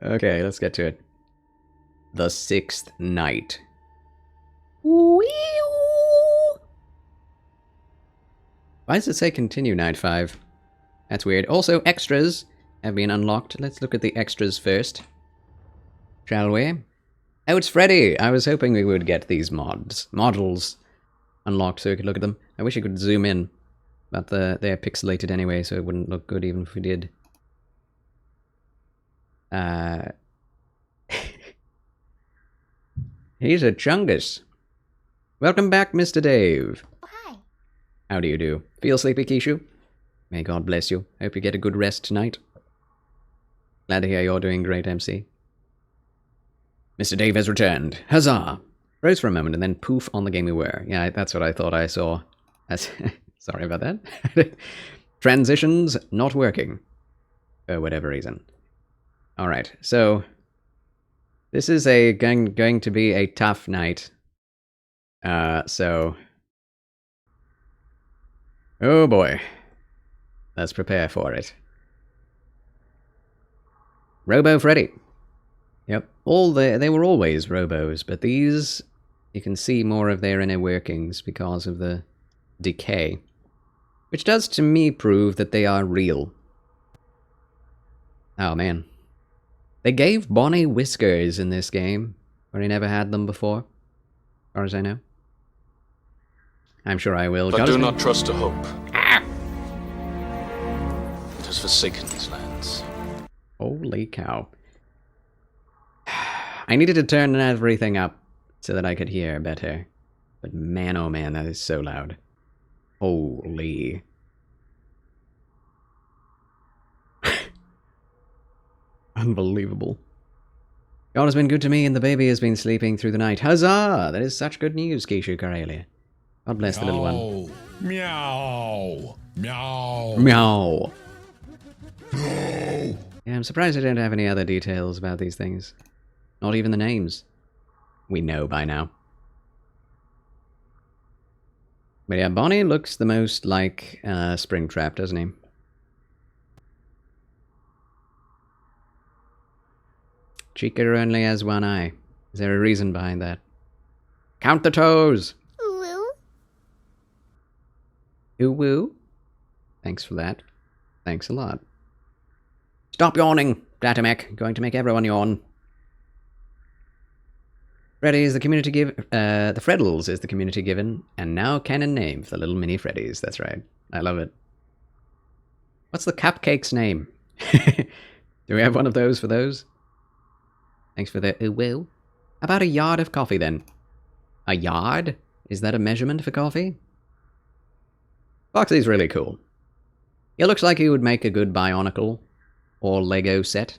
Okay, let's get to it. The Sixth Night. Why does it say continue night 5? That's weird. Also, extras have been unlocked. Let's look at the extras first. Shall we? Oh, it's Freddy! I was hoping we would get these models unlocked so we could look at them. I wish I could zoom in, but they're pixelated anyway, so it wouldn't look good even if we did. He's a chungus. Welcome back, Mr. Dave. Oh, hi. How do you do? Feel sleepy, Kishu? May God bless you. Hope you get a good rest tonight. Glad to hear you're doing great, MC. Mr. Dave has returned. Huzzah! Froze for a moment and then poof on the game we were. Yeah, that's what I thought I saw. Sorry about that. Transitions not working. For whatever reason. Alright, so... This is going to be a tough night. So... Oh boy. Let's prepare for it. Robo Freddy. Yep, they were always robos, but these, you can see more of their inner workings because of the decay. Which does to me prove that they are real. Oh man. They gave Bonnie whiskers in this game, where he never had them before, as far as I know. I'm sure I will. But do not trust a hope. It has forsaken these lands. Holy cow. I needed to turn everything up so that I could hear better. But man, oh man, that is so loud. Holy. Unbelievable. God has been good to me and the baby has been sleeping through the night. Huzzah! That is such good news, Kishu Karelia. God bless the little one. Meow. Meow. Meow. Meow. Yeah, I'm surprised I don't have any other details about these things. Not even the names. We know by now. But yeah, Bonnie looks the most like Springtrap, doesn't he? Chica only has one eye. Is there a reason behind that? Count the toes! Ooh. Ooh woo. Thanks for that. Thanks a lot. Stop yawning, Datamek. Going to make everyone yawn. Freddy is the community the Freddles is the community given, and now canon name for the little mini Freddys. That's right. I love it. What's the cupcake's name? Do we have one of those for those? Thanks for the ooh-woo. How about a yard of coffee, then? A yard? Is that a measurement for coffee? Foxy's really cool. He looks like he would make a good Bionicle or Lego set.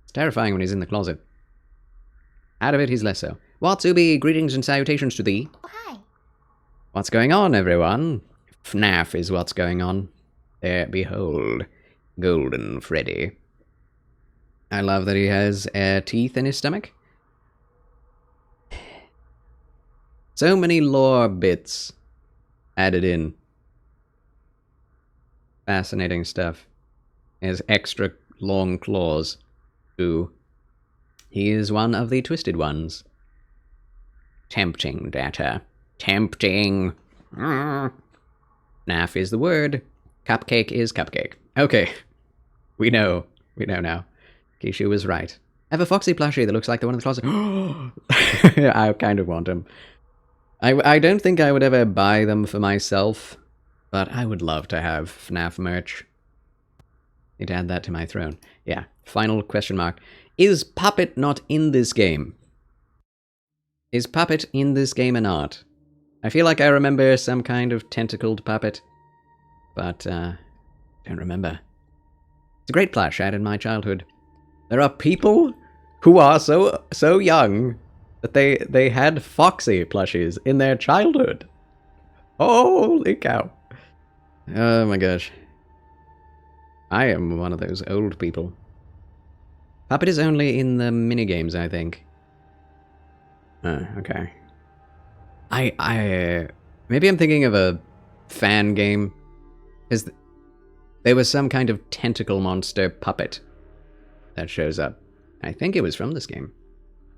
It's terrifying when he's in the closet. Out of it, he's less so. Watsubi, greetings and salutations to thee. Oh, hi. What's going on, everyone? FNAF is what's going on. There, behold, Golden Freddy. I love that he has teeth in his stomach. So many lore bits added in. Fascinating stuff. He has extra long claws. Ooh. He is one of the twisted ones. Tempting data. Tempting. FNAF is the word. Cupcake is cupcake. Okay. We know. We know now. Kishu was right. I have a Foxy plushie that looks like the one in the closet. I kind of want him. I don't think I would ever buy them for myself, but I would love to have FNAF merch. Need to add that to my throne. Yeah. Final question mark. Is Puppet not in this game? Is Puppet in this game or not? I feel like I remember some kind of tentacled puppet, but don't remember. It's a great plush I had in my childhood. There are people who are so young that they had Foxy plushies in their childhood. Holy cow. Oh my gosh. I am one of those old people. Puppet is only in the minigames, I think. Okay. Maybe I'm thinking of a fan game. There was some kind of tentacle monster puppet that shows up. I think it was from this game.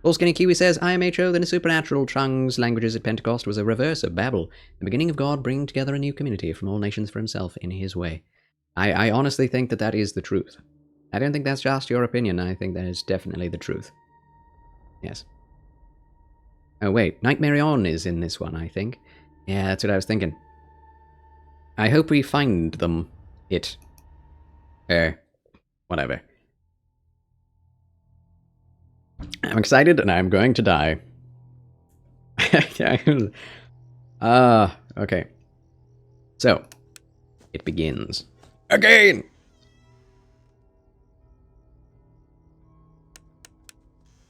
All Skinny Kiwi says, IMHO, then a supernatural tongues languages at Pentecost was a reverse of Babel, the beginning of God bringing together a new community from all nations for himself in his way. I honestly think that that is the truth. I don't think that's just your opinion. I think that is definitely the truth. Yes. Oh, wait. Nightmare On is in this one, I think. Yeah, that's what I was thinking. I hope we find them. It. Whatever. I'm excited and I'm going to die. Okay. So, it begins. Again!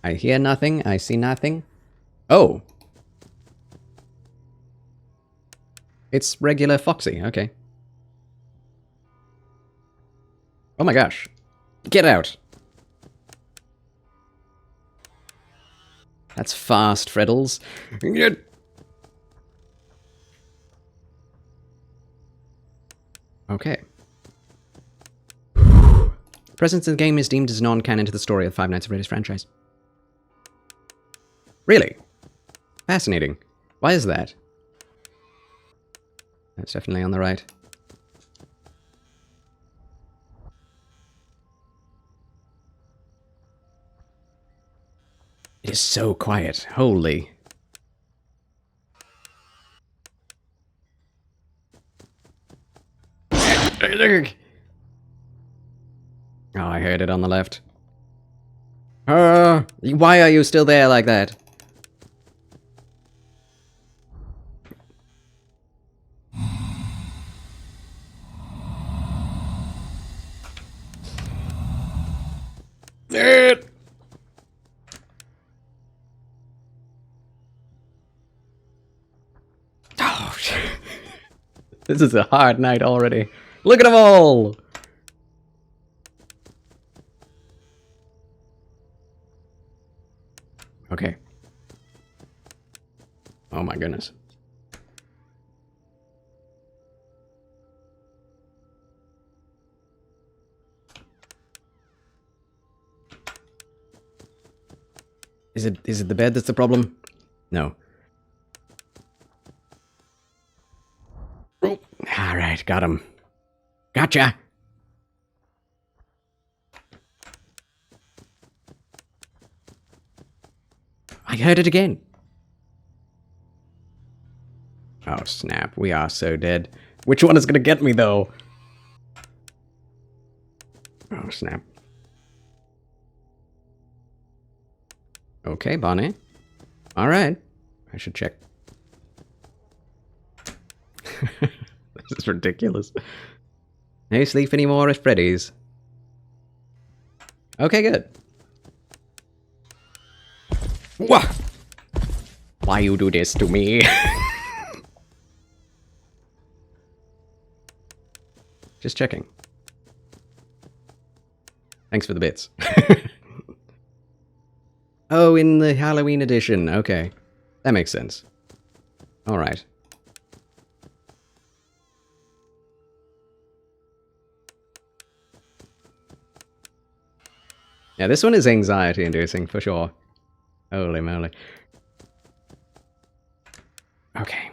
I hear nothing, I see nothing. Oh! It's regular Foxy, okay. Oh my gosh. Get out! That's fast, Freddles. Okay. Presence in the game is deemed as non-canon to the story of the Five Nights at Freddy's franchise. Really? Fascinating. Why is that? That's definitely on the right. It is so quiet. Holy. Oh, I heard it on the left. Why are you still there like that? Oh, shit. This is a hard night already. Look at them all! Okay. Oh my goodness. Is it the bed that's the problem? No. Oh, all right, got him. Gotcha. I heard it again. Oh, snap. We are so dead. Which one is going to get me, though? Oh, snap. Okay, Bonnie. All right. I should check. This is ridiculous. No sleep anymore at Freddy's. Okay, good. Wah! Why you do this to me? Just checking. Thanks for the bits. Oh, in the Halloween edition. Okay. That makes sense. Alright. Yeah, this one is anxiety-inducing, for sure. Holy moly. Okay.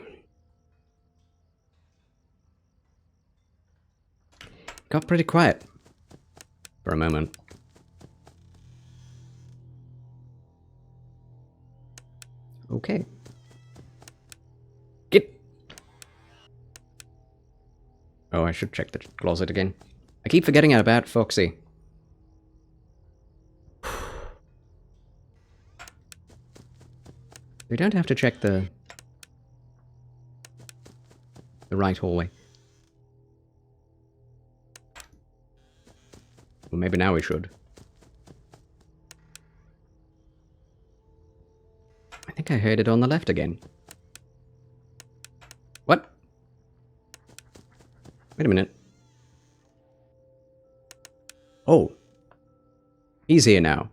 Got pretty quiet. For a moment. Okay. Get! Oh, I should check the closet again. I keep forgetting about Foxy. We don't have to check the right hallway. Well, maybe now we should. I think I heard it on the left again. What? Wait a minute. Oh. He's here now.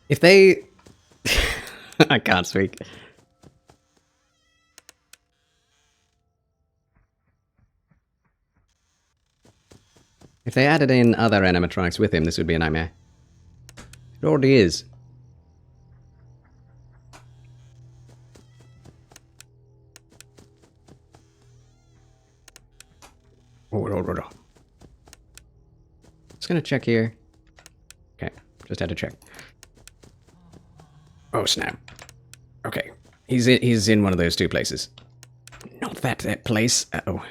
If they... I can't speak. If they added in other animatronics with him, this would be a nightmare. It already is. Just gonna check here. Okay, just had to check. Oh snap. Okay, he's in one of those two places. Not that place. Uh-oh.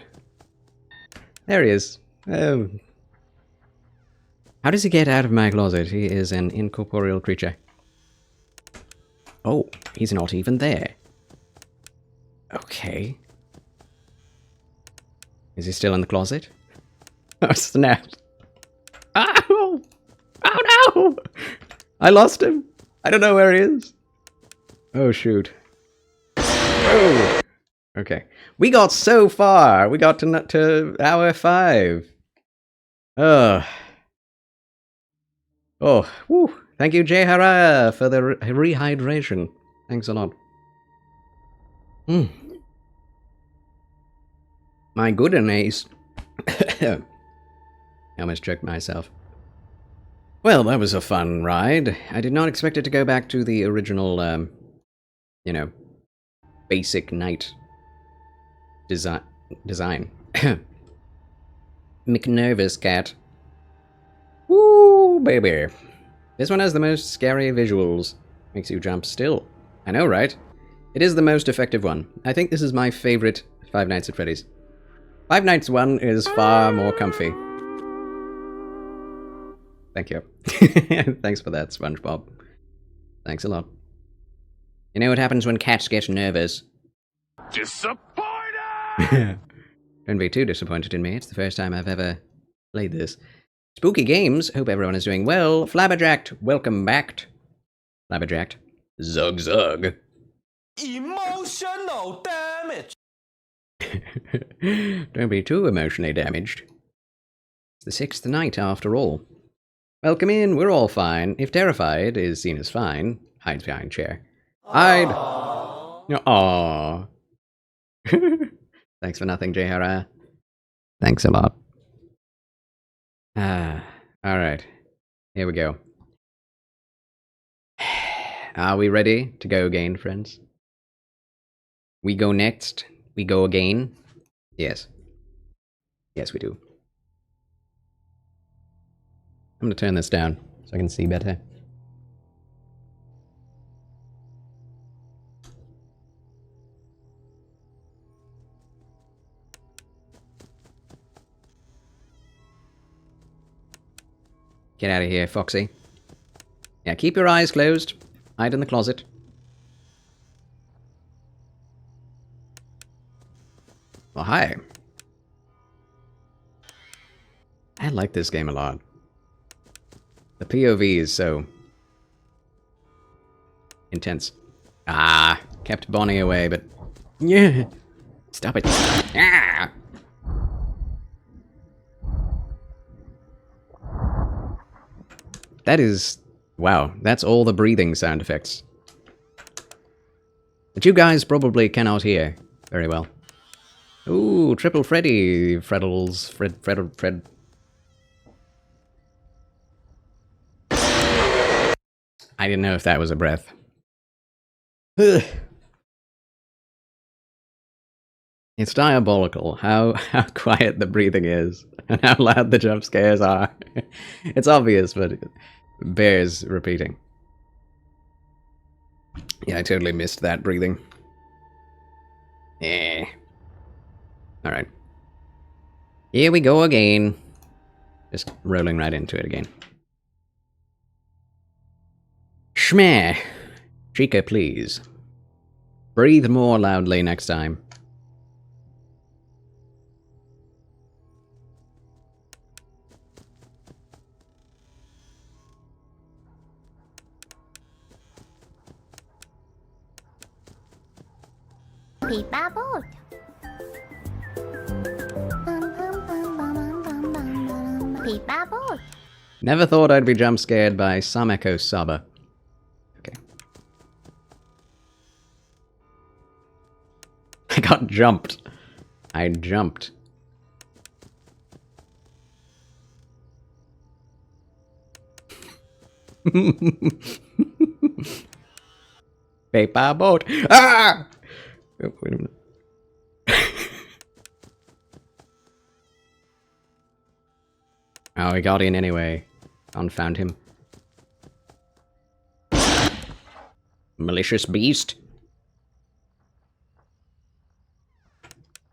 There he is. Oh. How does he get out of my closet? He is an incorporeal creature. Oh, he's not even there. Okay. Is he still in the closet? Oh, snap. Ow! Oh, no! I lost him. I don't know where he is. Oh, shoot. Oh! Okay. We got so far. We got to hour 5. Ugh. Oh, whew. Thank you, Jay Haraya, for the rehydration. Thanks a lot. My goodness. I almost choked myself. Well, that was a fun ride. I did not expect it to go back to the original, you know, basic knight design. McNervous cat. Woo, baby. This one has the most scary visuals. Makes you jump still. I know, right? It is the most effective one. I think this is my favorite Five Nights at Freddy's. Five Nights 1 is far more comfy. Thank you. Thanks for that, SpongeBob. Thanks a lot. You know what happens when cats get nervous? Disappointed! Don't be too disappointed in me. It's the first time I've ever played this. Spooky Games. Hope everyone is doing well. Flabberjacked. Welcome back. Flabberjacked. Zug Zug. Emotional damage. Don't be too emotionally damaged. It's the 6th night after all. Welcome in. We're all fine. If terrified is seen as fine, hides behind chair. Hide. Aww. Thanks for nothing, Jhara. Thanks a lot. Alright. Here we go. Are we ready to go again, friends? We go next. We go again. Yes. Yes, we do. I'm gonna turn this down so I can see better. Get out of here, Foxy. Yeah, keep your eyes closed. Hide in the closet. Well, hi. I like this game a lot. The POV is so intense. Ah, kept Bonnie away, but yeah, stop it. Ah. That is, wow, that's all the breathing sound effects. But you guys probably cannot hear very well. Ooh, Triple Freddy, Freddles, Fred. I didn't know if that was a breath. Ugh. It's diabolical how quiet the breathing is and how loud the jump scares are. It's obvious, but it bears repeating. Yeah, I totally missed that breathing. Yeah. Alright. Here we go again. Just rolling right into it again. Schmeh. Chica, please. Breathe more loudly next time. Never thought I'd be jump scared by Sameko Saba. got jumped. I jumped. Paper boat. Ah! Oh, wait a minute. Oh, he got in anyway. Confound him. Malicious beast.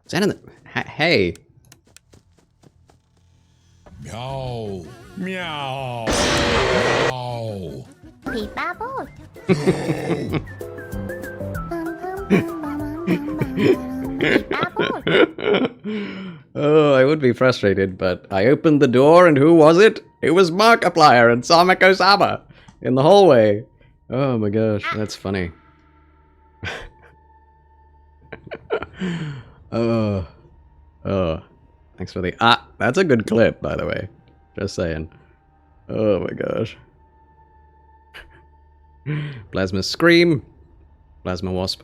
Is that in the... Hey. Meow. Meow. Meow. Paper boat. Oh, I would be frustrated, but I opened the door and who was it? It was Markiplier and Samako-sama in the hallway. Oh my gosh, that's funny. Oh. Oh. Thanks for the... Ah, that's a good clip, by the way. Just saying. Oh my gosh. Plasma Scream. Plasma Wasp.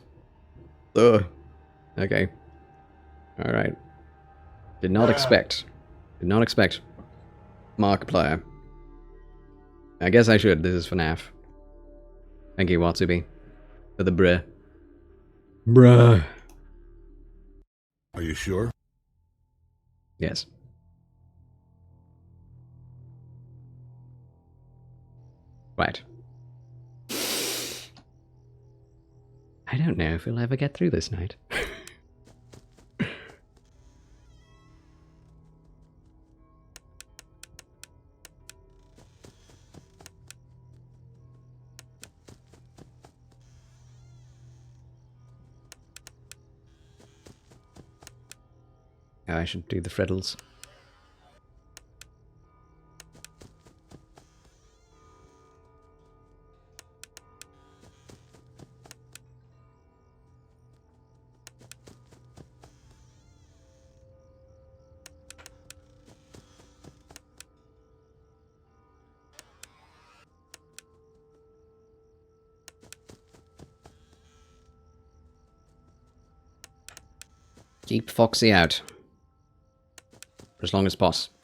Ugh. Okay. Alright. Did not expect. Did not expect. Markiplier. I guess I should. This is FNAF. Thank you, Watsubi. For the bruh. Bruh. Are you sure? Yes. Right. I don't know if we'll ever get through this night. Oh, I should do the Freddles. Keep Foxy out. For as long as possible.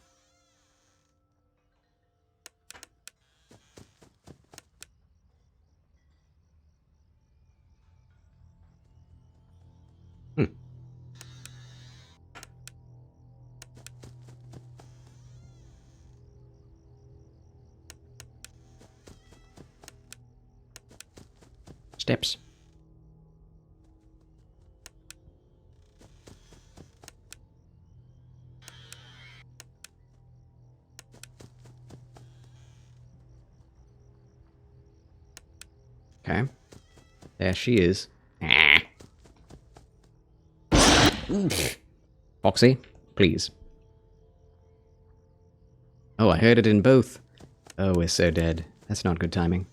Steps. Okay. There she is. Ah. Foxy, please. Oh, I heard it in both. Oh, we're so dead. That's not good timing.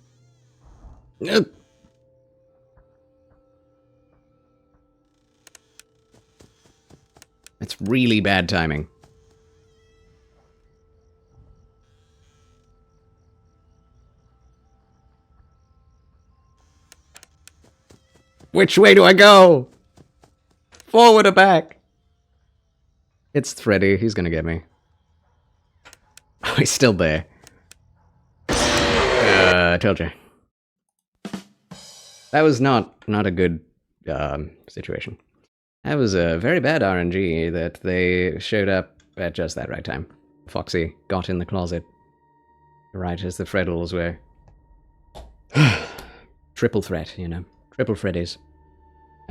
It's really bad timing. Which way do I go? Forward or back? It's Freddy. He's gonna get me. Oh, he's still there. I told you. That was not a good situation. That was a very bad RNG that they showed up at just that right time. Foxy got in the closet right as the Freddles were... Triple threat, you know. Triple Freddies.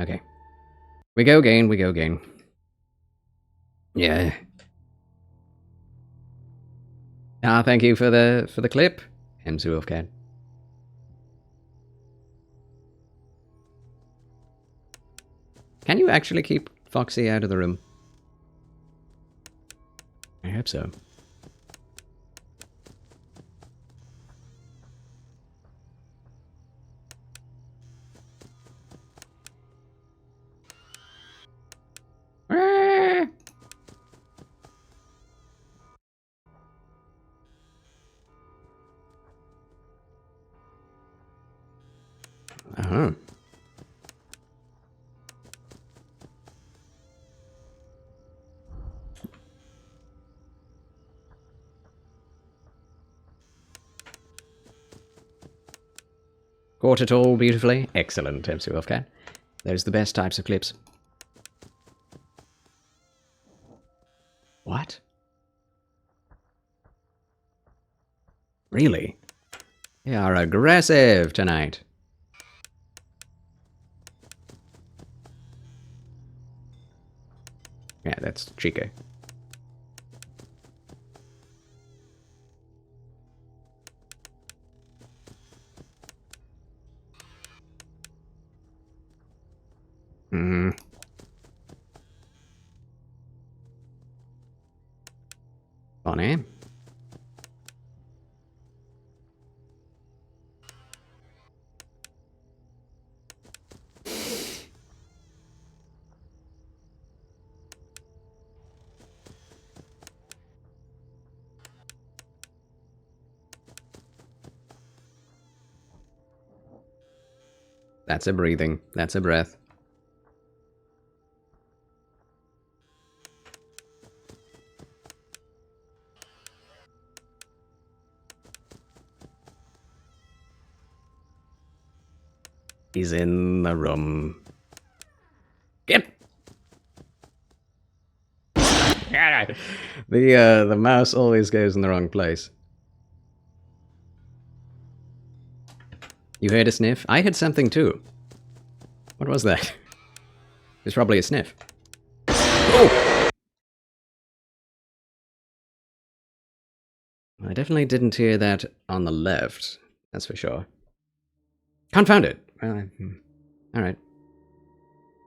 Okay. We go again, we go again. Yeah. Ah, thank you for the clip, MC Wolfcat. Can you actually keep Foxy out of the room? I hope so. Uh-huh. Caught it all beautifully. Excellent, MC Wolfcat. Those are the best types of clips. What? Really? They are aggressive tonight. Yeah, that's Chico. Hmm. Funny. That's a breathing. That's a breath. He's in the room. Get! The mouse always goes in the wrong place. You heard a sniff? I heard something too. What was that? It's probably a sniff. Oh! I definitely didn't hear that on the left. That's for sure. Confound it! Well, alright.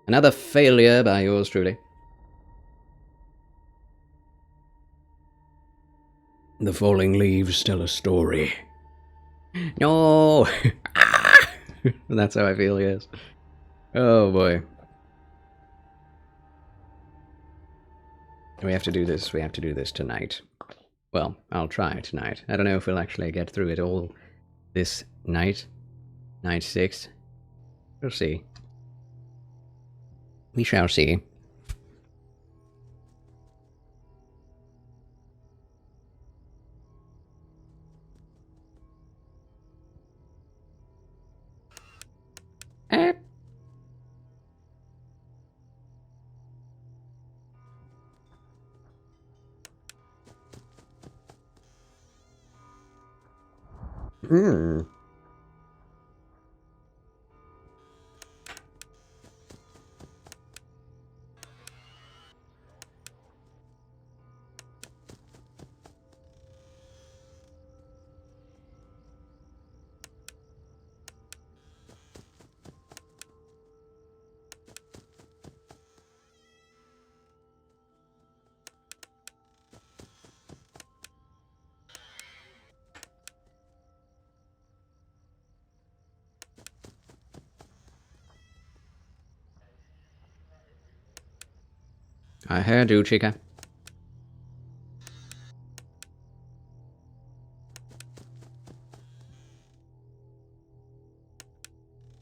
Another failure by yours truly. The falling leaves tell a story. No! That's how I feel, yes. Oh boy. We have to do this. We have to do this tonight. Well, I'll try tonight. I don't know if we'll actually get through it all this night. Night 6. We'll see. We shall see. Hmm. I heard you, Chica.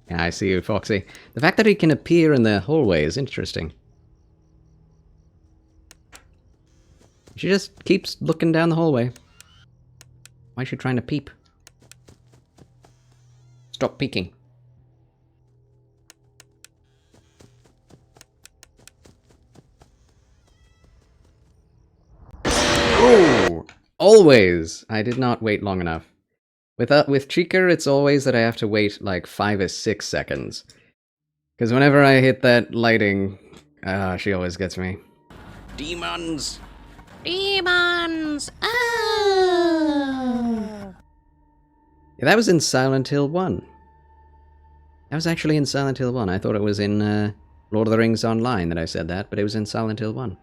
Yeah, I see you, Foxy. The fact that he can appear in the hallway is interesting. She just keeps looking down the hallway. Why is she trying to peep? Stop peeking. Oh! Always! I did not wait long enough. With Chica, it's always that I have to wait like 5 or 6 seconds. Because whenever I hit that lighting, she always gets me. Demons! Demons! Oh! Yeah, that was in Silent Hill 1. That was actually in Silent Hill 1. I thought it was in Lord of the Rings Online that I said that, but it was in Silent Hill 1.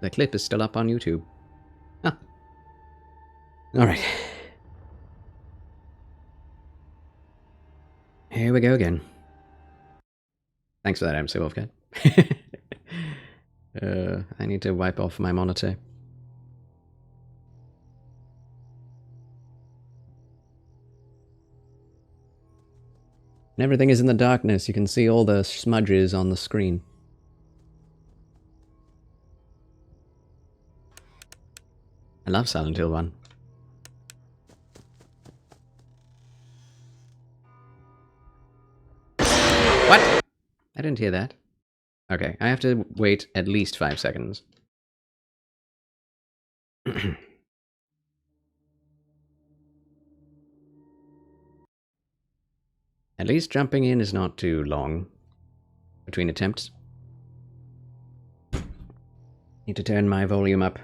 The clip is still up on YouTube. Huh. Alright. Here we go again. Thanks for that, MC Wolfcat. I need to wipe off my monitor. And everything is in the darkness. You can see all the smudges on the screen. I love Silent Hill 1. What? I didn't hear that. Okay, I have to wait at least 5 seconds. At least jumping in is not too long between attempts. Need to turn my volume up.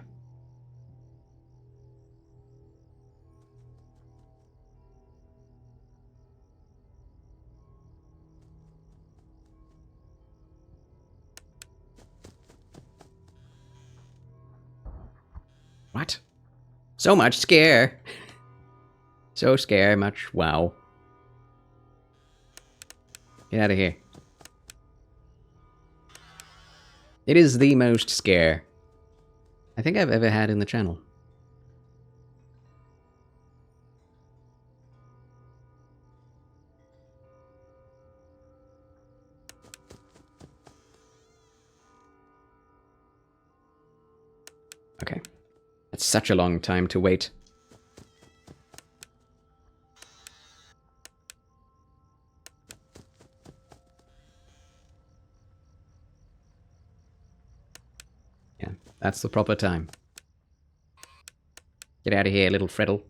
What? So much scare! So scare, much wow. Get out of here. It is the most scare I think I've ever had in the channel. Okay. That's such a long time to wait. Yeah, that's the proper time. Get out of here, little Freddle.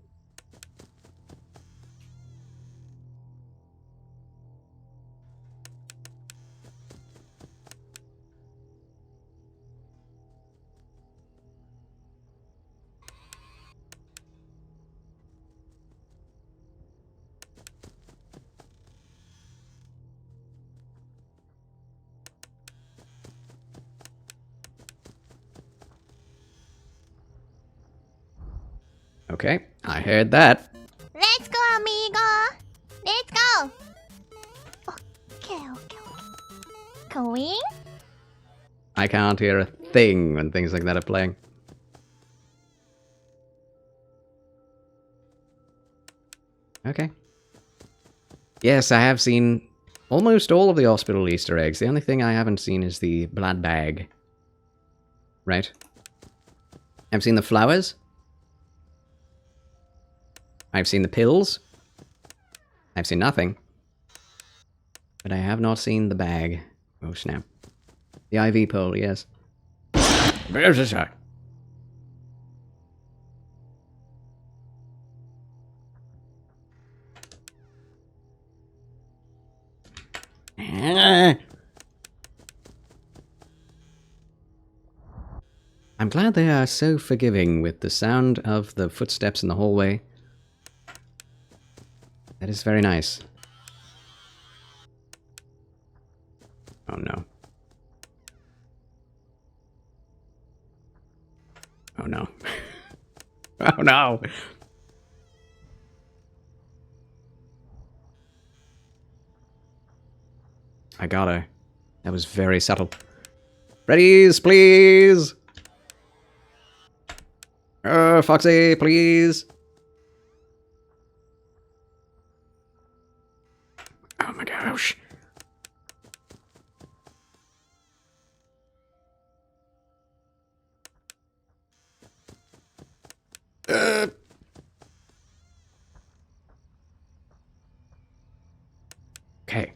Okay, I heard that. Let's go, amigo. Let's go. Okay, okay. Can we? I can't hear a thing when things like that are playing. Okay. Yes, I have seen almost all of the hospital Easter eggs. The only thing I haven't seen is the blood bag. Right? I've seen the flowers. I've seen the pills. I've seen nothing. But I have not seen the bag. Oh, snap. The IV pole, yes. Where's this guy? I'm glad they are so forgiving with the sound of the footsteps in the hallway. That is very nice. Oh no. Oh no. Oh no! I got her. That was very subtle. Readies, please! Foxy, please! Oh my gosh. Okay.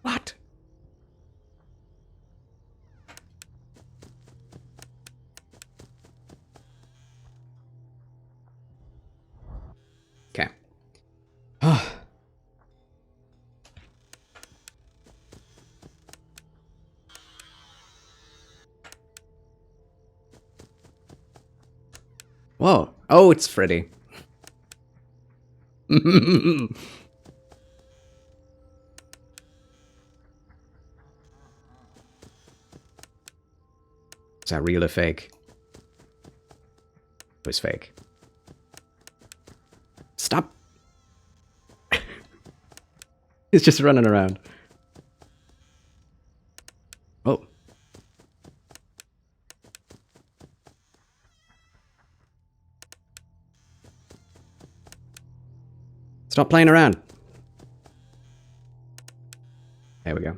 What? Okay. Whoa. Oh, it's Freddy. Is that real or fake? It was fake. Stop! He's just running around. Oh. Stop playing around. There we go.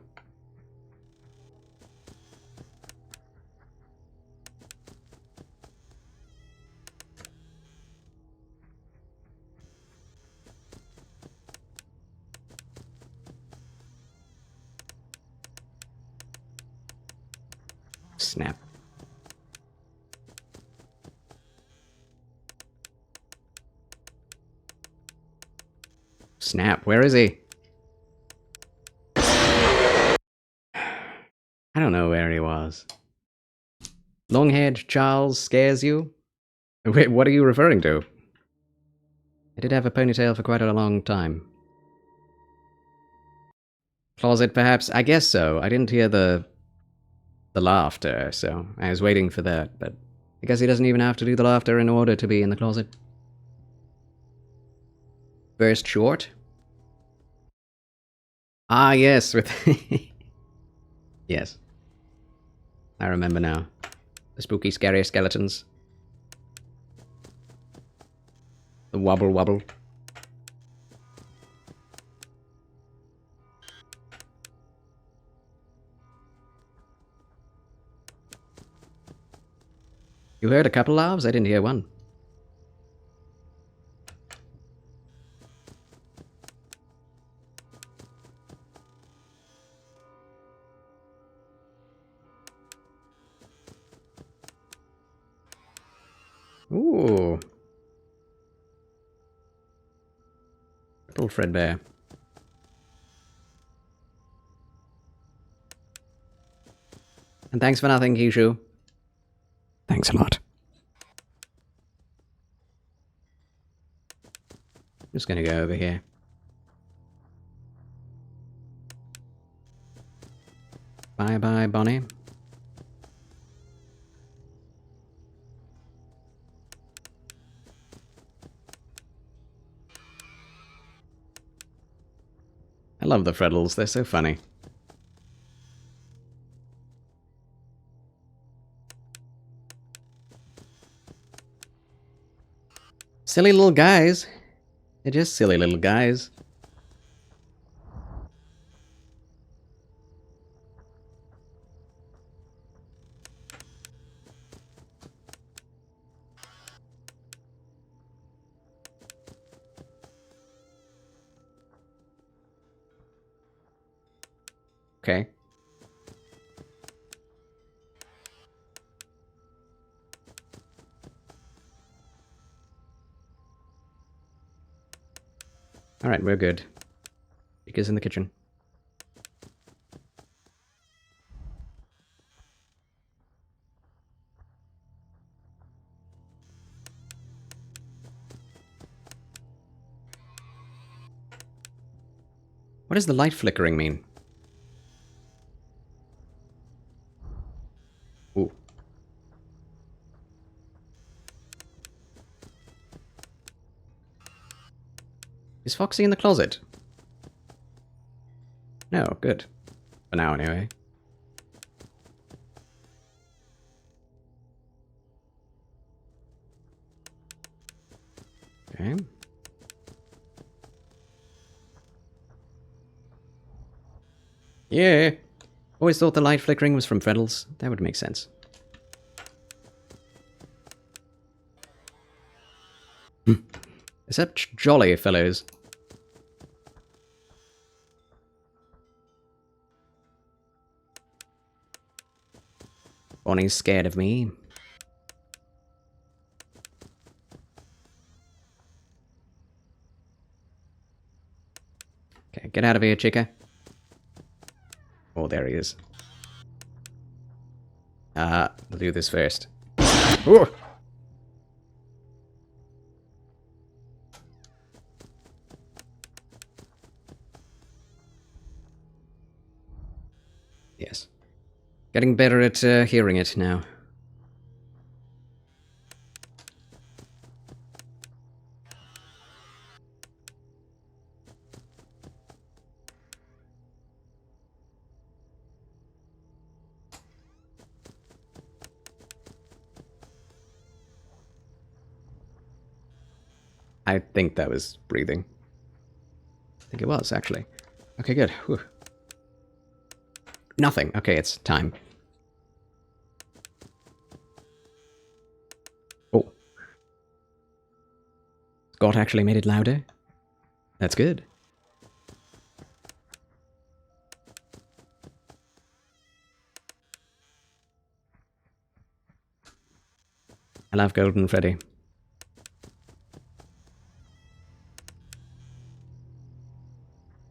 Snap. Snap, where is he? I don't know where he was. Long-haired Charles scares you? Wait, what are you referring to? I did have a ponytail for quite a long time. Closet, perhaps? I guess so. I didn't hear the laughter, so I was waiting for that, but I guess he doesn't even have to do the laughter in order to be in the closet. First short? Ah, yes, with... Yes. I remember now. The spooky, scary skeletons. The wobble wobble. You heard a couple laughs? I didn't hear one. Ooh. Little Fredbear. And thanks for nothing, Kishu. Thanks a lot. Just gonna go over here. Bye-bye, Bonnie. I love the Freddles, they're so funny. Silly little guys. They're just silly little guys. Okay. Alright, we're good. Chica's in the kitchen. What does the light flickering mean? Ooh. Is Foxy in the closet? No, good. For now, anyway. Okay. Yeah. Always thought the light flickering was from Freddles. That would make sense. Except jolly fellows. Bonnie's scared of me. Okay, get out of here, Chica. Oh, there he is. I'll do this first. Ooh! Yes. Getting better at hearing it now. I think that was breathing. I think it was, actually. Okay, good. Whew. Nothing. Okay, it's time. Oh. Scott actually made it louder. That's good. I love Golden Freddy.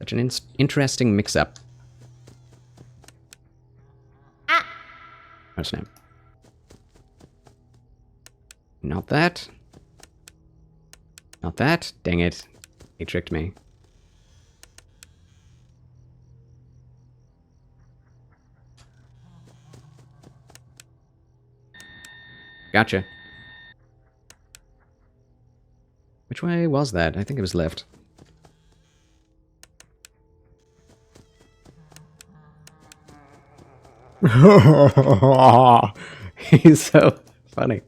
Such an interesting mix-up. Ah! Oh, snap. Not that. Not that. Dang it. He tricked me. Gotcha. Which way was that? I think it was left. He's so funny.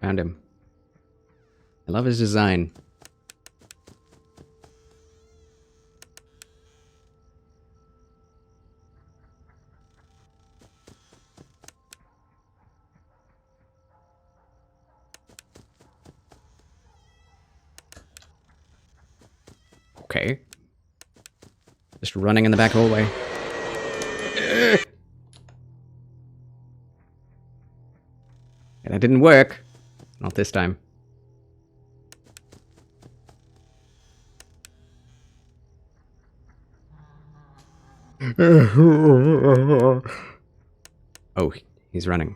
Found him. I love his design. Okay. Just running in the back hallway. And that didn't work. Not this time. Oh, he's running.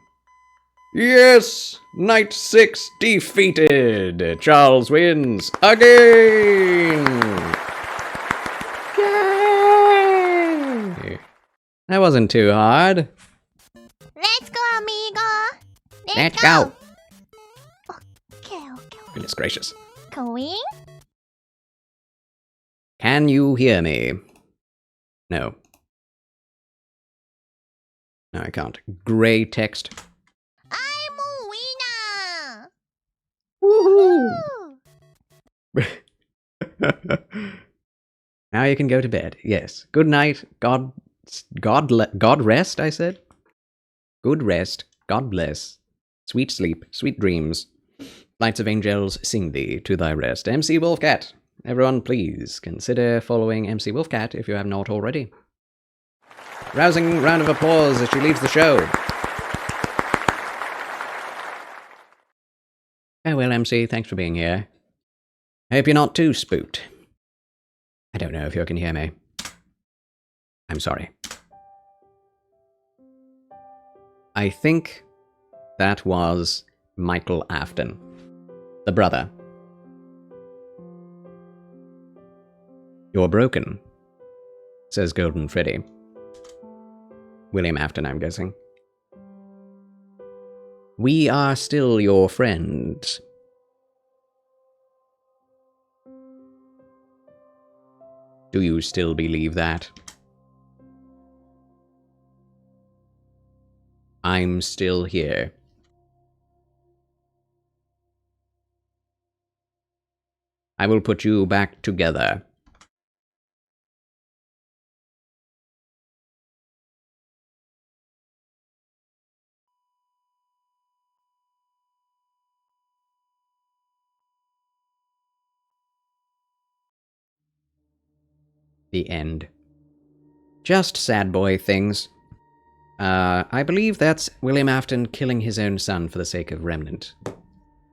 Yes! Knight 6 defeated! Charles wins again! Yay! That wasn't too hard. Let's go, amigo. Let's go! Okay. Goodness gracious. Can we? Can you hear me? No. No, I can't. Grey text. I'm a Woohoo! winner! Now you can go to bed. Yes. Good night. God rest, I said. Good rest. God bless. Sweet sleep. Sweet dreams. Lights of angels, sing thee to thy rest. MC Wolfcat. Everyone, please consider following MC Wolfcat if you have not already. Rousing round of applause as she leaves the show. Farewell, MC. Thanks for being here. I hope you're not too spooked. I don't know if you can hear me. I'm sorry. I think that was Michael Afton, the brother. You're broken, says Golden Freddy. William Afton, I'm guessing. We are still your friends. Do you still believe that? I'm still here. I will put you back together. The end. Just sad boy things. I believe that's William Afton killing his own son for the sake of remnant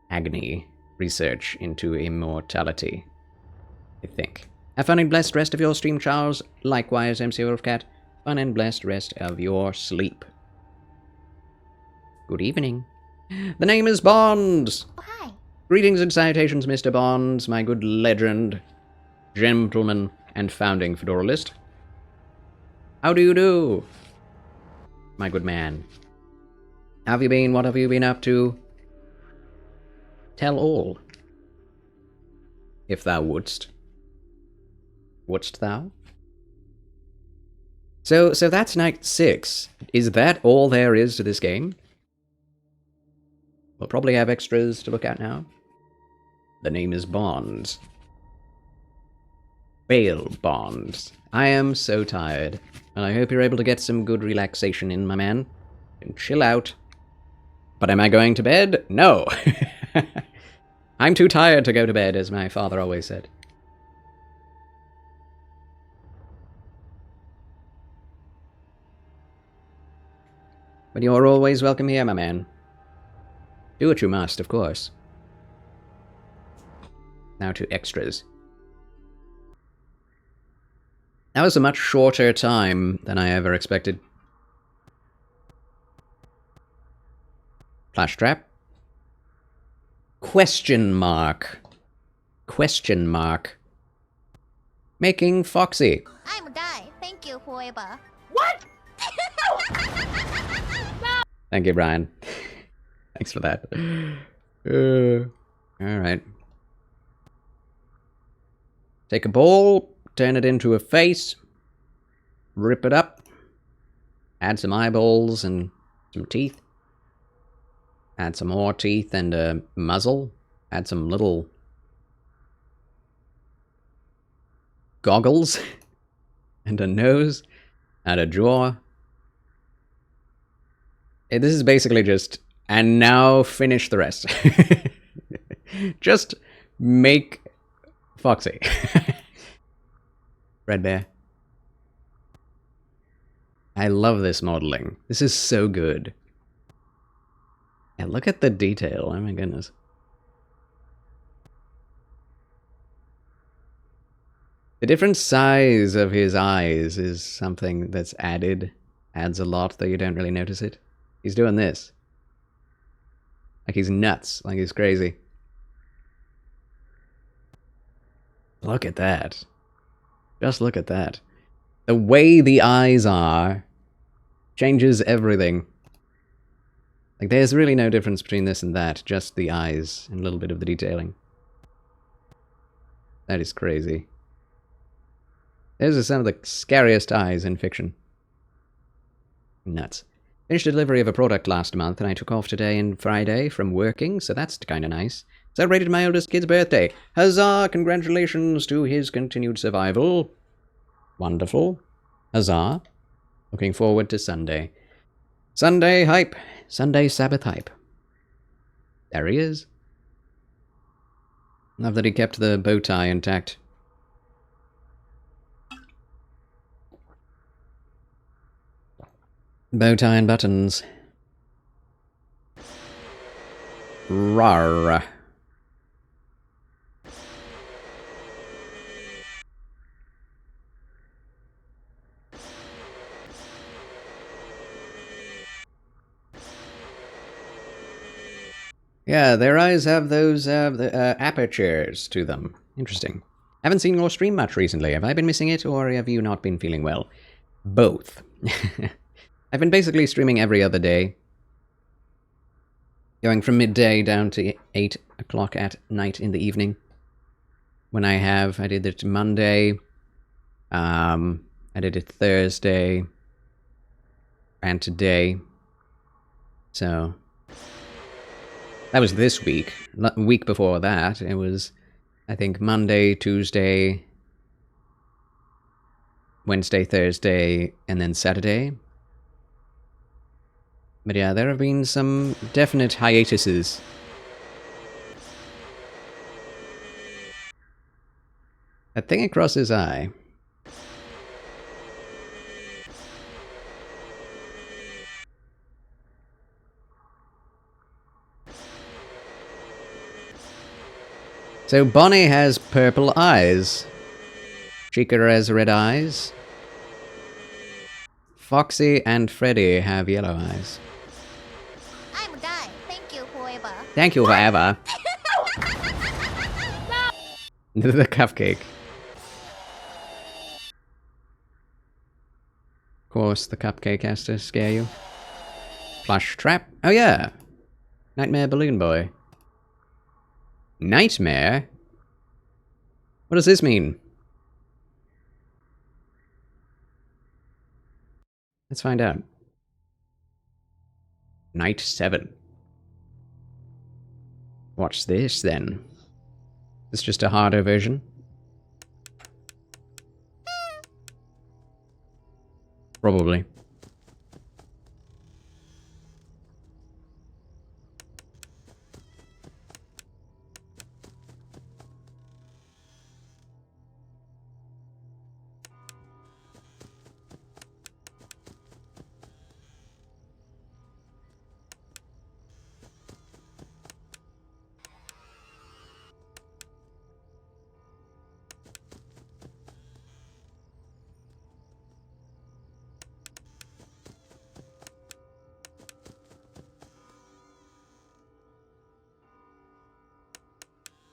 agony research into immortality, I think. Have fun and blessed rest of your stream, Charles. Likewise, MC Wolfcat. Fun and blessed rest of your sleep. Good evening. The name is Bonds. Oh, hi. Greetings and salutations, Mr. Bonds, my good legend, gentleman, and founding Fedoralist. How do you do, my good man? How have you been? What have you been up to? Tell all. If thou wouldst. Wouldst thou? So that's Night 6. Is that all there is to this game? We'll probably have extras to look at now. The name is Bonds. Bail Bonds. I am so tired, and I hope you're able to get some good relaxation in, my man. And chill out. But am I going to bed? No! I'm too tired to go to bed, as my father always said. But you're always welcome here, my man. Do what you must, of course. Now to extras. That was a much shorter time than I ever expected. Flash trap. Question mark. Question mark. Making Foxy. I'm die. Thank you, whoever. Thank you, Brian. Thanks for that. Alright. Take a ball, turn it into a face, rip it up, add some eyeballs and some teeth, add some more teeth and a muzzle, add some little goggles and a nose and a jaw. This is basically just, and now finish the rest. Just make Foxy. Red Bear. I love this modeling. This is so good. And look at the detail. Oh my goodness. The different size of his eyes is something that's adds a lot, though you don't really notice it. He's doing this. Like he's nuts, like he's crazy. Look at that. Just look at that. The way the eyes are changes everything. Like there's really no difference between this and that, just the eyes and a little bit of the detailing. That is crazy. Those are some of the scariest eyes in fiction. Nuts. Finished delivery of a product last month, and I took off today and Friday from working, so that's kind of nice. Celebrated my oldest kid's birthday. Huzzah! Congratulations to his continued survival. Wonderful. Huzzah. Looking forward to Sunday. Sunday hype. Sunday Sabbath hype. There he is. Love that he kept the bow tie intact. Bow tie and buttons. Rawr. Yeah, their eyes have those apertures to them. Interesting. Haven't seen your stream much recently. Have I been missing it, or have you not been feeling well? Both. I've been basically streaming every other day. Going from midday down to 8 o'clock at night in the evening. When I did it Monday. I did it Thursday. And today. So that was this week. Week before that, it was, I think, Monday, Tuesday, Wednesday, Thursday, and then Saturday. But yeah, there have been some definite hiatuses. That thing across his eye. So Bonnie has purple eyes. Chica has red eyes. Foxy and Freddy have yellow eyes. I'm die. Thank you, whoever. Thank you forever. The cupcake. Of course, the cupcake has to scare you. Plush trap. Oh yeah. Nightmare Balloon Boy. Nightmare? What does this mean? Let's find out. Night 7. Watch this, then. Is this just a harder version? Probably.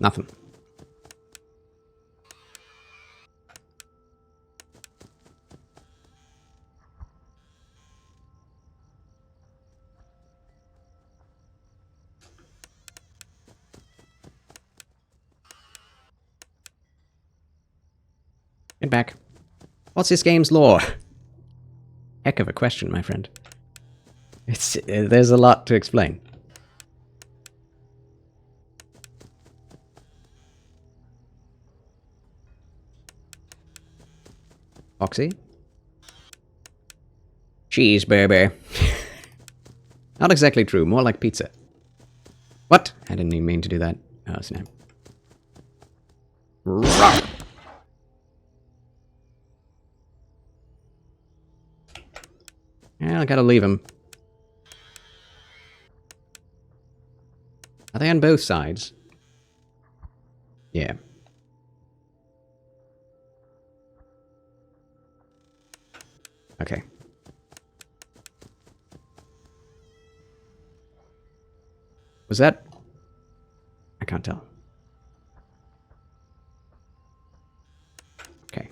Nothing. Get back. What's this game's lore? Heck of a question, my friend. There's a lot to explain. Foxy? Cheeseburger. Not exactly true, more like pizza. What? I didn't even mean to do that. Oh, snap. Rawr. Yeah, I gotta leave him. Are they on both sides? Yeah. Okay. Was that? I can't tell. Okay.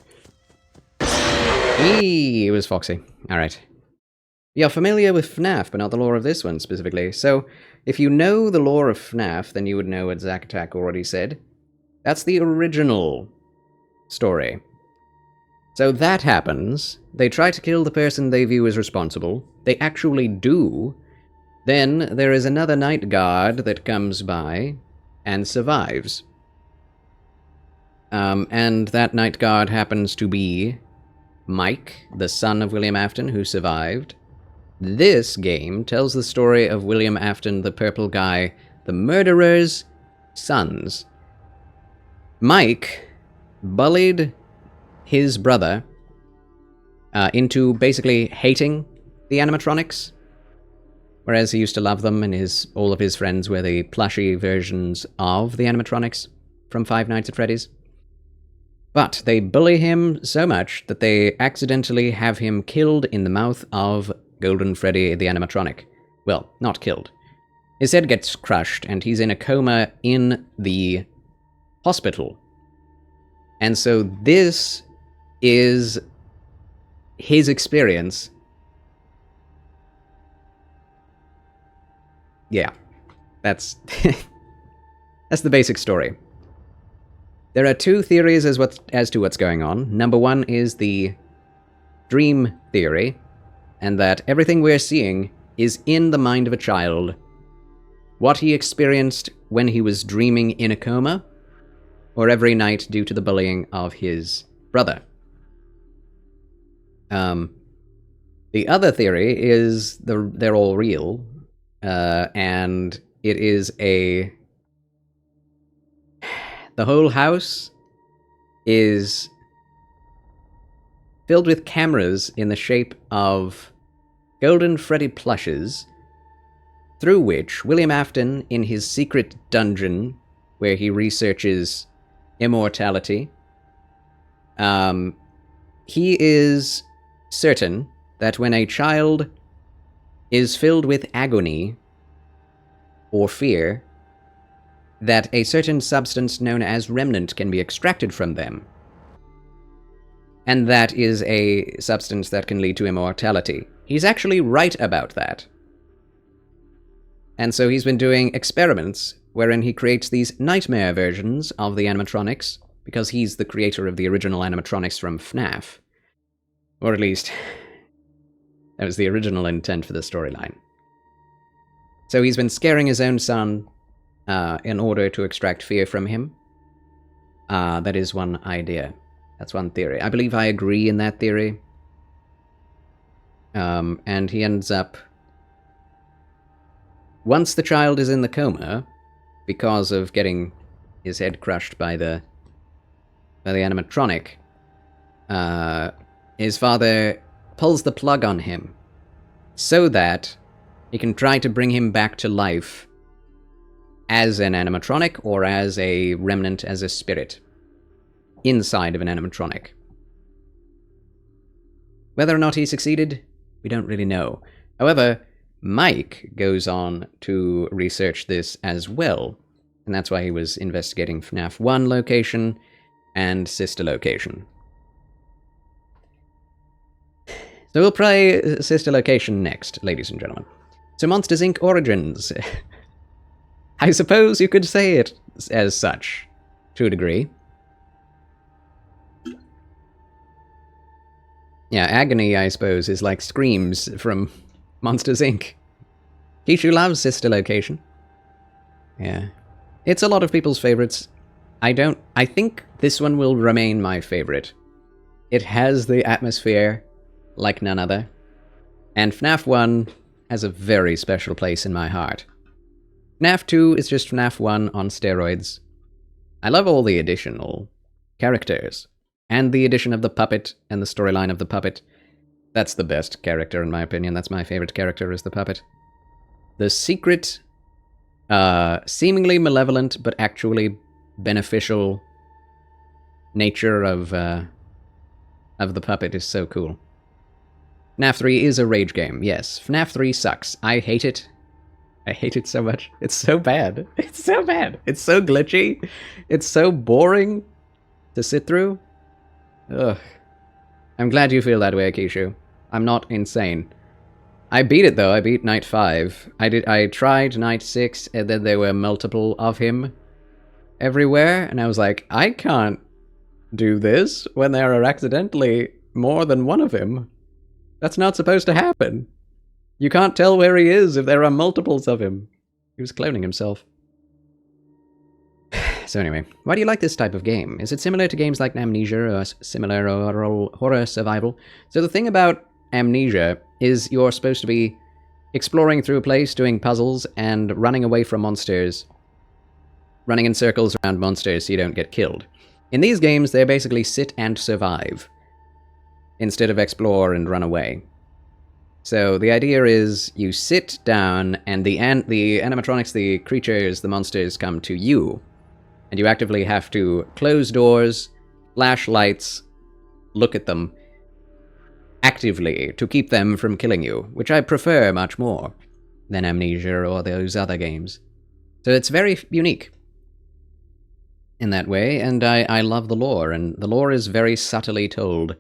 It was Foxy. Alright. You're familiar with FNAF, but not the lore of this one specifically. So, if you know the lore of FNAF, then you would know what Zack Attack already said. That's the original story. So that happens. They try to kill the person they view as responsible. They actually do. Then there is another night guard that comes by and survives. And that night guard happens to be Mike, the son of William Afton, who survived. This game tells the story of William Afton, the purple guy, the murderer's sons. Mike bullied his brother into basically hating the animatronics, whereas he used to love them, and all of his friends were the plushy versions of the animatronics from Five Nights at Freddy's. But they bully him so much that they accidentally have him killed in the mouth of Golden Freddy the animatronic. Well, not killed. His head gets crushed, and he's in a coma in the hospital. And so this is his experience. Yeah, that's that's the basic story. There are two theories as to what's going on. Number one is the dream theory, and that everything we're seeing is in the mind of a child. What he experienced when he was dreaming in a coma, or every night due to the bullying of his brother. The other theory is they're all real, and it is the whole house is filled with cameras in the shape of Golden Freddy plushes, through which William Afton, in his secret dungeon, where he researches immortality, he is certain that when a child is filled with agony or fear, that a certain substance known as remnant can be extracted from them. And that is a substance that can lead to immortality. He's actually right about that. And so he's been doing experiments wherein he creates these nightmare versions of the animatronics, because he's the creator of the original animatronics from FNAF. Or at least, that was the original intent for the storyline. So he's been scaring his own son in order to extract fear from him. That is one idea. That's one theory. I believe I agree in that theory. And he ends up... Once the child is in the coma, because of getting his head crushed by the animatronic, his father pulls the plug on him so that he can try to bring him back to life as an animatronic or as a remnant, as a spirit inside of an animatronic. Whether or not he succeeded, we don't really know. However, Mike goes on to research this as well, And that's why he was investigating FNAF 1 location and sister location. So we'll play sister location next, ladies and gentlemen. So Monsters, Inc. Origins. I suppose you could say it as such, to a degree. Yeah, Agony, I suppose, is like screams from Monsters, Inc. Kishu loves sister location. Yeah. It's a lot of people's favorites. I think this one will remain my favorite. It has the atmosphere like none other. And FNAF 1 has a very special place in my heart. FNAF 2 is just FNAF 1 on steroids. I love all the additional characters. And the addition of the puppet and the storyline of the puppet. That's the best character in my opinion. That's my favorite character, is the puppet. The secret, seemingly malevolent but actually beneficial nature of the puppet is so cool. FNAF 3 is a rage game, yes. FNAF 3 sucks. I hate it. I hate it so much. It's so bad. It's so bad. It's so glitchy. It's so boring to sit through. Ugh. I'm glad you feel that way, Kishu. I'm not insane. I beat it though. I beat Night 5. I tried Night 6, and then there were multiple of him everywhere, and I was like, I can't do this when there are accidentally more than one of him. That's not supposed to happen. You can't tell where he is if there are multiples of him. He was cloning himself. So anyway, why do you like this type of game? Is it similar to games like Amnesia or similar horror survival? So the thing about Amnesia is you're supposed to be exploring through a place, doing puzzles, and running away from monsters. Running in circles around monsters so you don't get killed. In these games, they're basically sit and survive, instead of explore and run away. So the idea is you sit down, and the animatronics, the creatures, the monsters come to you. And you actively have to close doors, flash lights, look at them actively to keep them from killing you, which I prefer much more than Amnesia or those other games. So it's very unique in that way, and I love the lore, and the lore is very subtly told